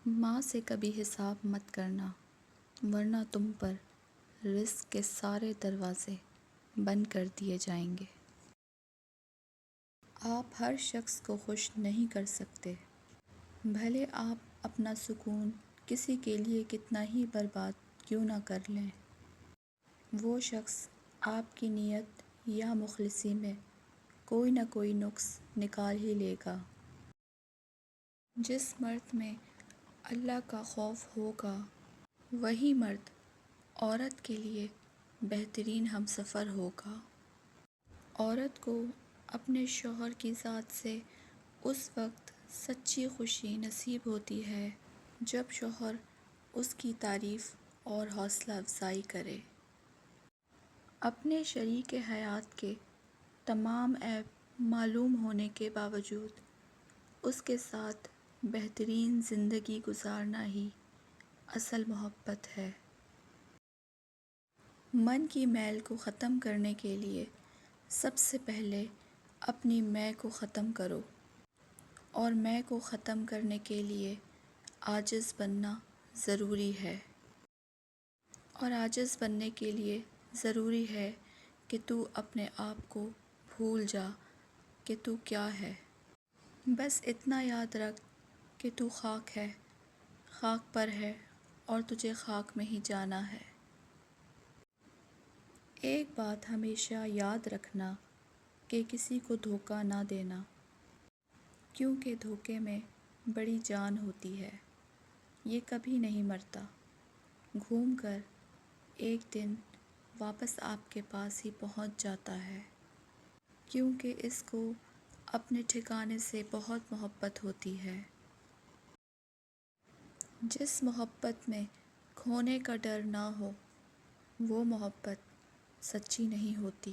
ماں سے کبھی حساب مت کرنا ورنہ تم پر رزق کے سارے دروازے بند کر دیے جائیں گے۔ آپ ہر شخص کو خوش نہیں کر سکتے، بھلے آپ اپنا سکون کسی کے لیے کتنا ہی برباد کیوں نہ کر لیں۔ وہ شخص آپ کی نیت یا مخلصی میں کوئی نہ کوئی نقص نکال ہی لے گا۔ جس مرد میں اللہ کا خوف ہوگا وہی مرد عورت کے لیے بہترین ہمسفر ہوگا۔ عورت کو اپنے شوہر کی ذات سے اس وقت سچی خوشی نصیب ہوتی ہے جب شوہر اس کی تعریف اور حوصلہ افزائی کرے۔ اپنے شریک حیات کے تمام عیب معلوم ہونے کے باوجود اس کے ساتھ بہترین زندگی گزارنا ہی اصل محبت ہے۔ من کی میل کو ختم کرنے کے لیے سب سے پہلے اپنی میں کو ختم کرو، اور میں کو ختم کرنے کے لیے عاجز بننا ضروری ہے۔ اور عاجز بننے کے لیے ضروری ہے کہ تو اپنے آپ کو بھول جا کہ تو کیا ہے۔ بس اتنا یاد رکھ کہ تو خاک ہے، خاک پر ہے اور تجھے خاک میں ہی جانا ہے۔ ایک بات ہمیشہ یاد رکھنا کہ کسی کو دھوکہ نہ دینا، کیونکہ دھوکے میں بڑی جان ہوتی ہے۔ یہ کبھی نہیں مرتا، گھوم کر ایک دن واپس آپ کے پاس ہی پہنچ جاتا ہے، کیونکہ اس کو اپنے ٹھکانے سے بہت محبت ہوتی ہے۔ جس محبت میں کھونے کا ڈر نہ ہو وہ محبت سچی نہیں ہوتی۔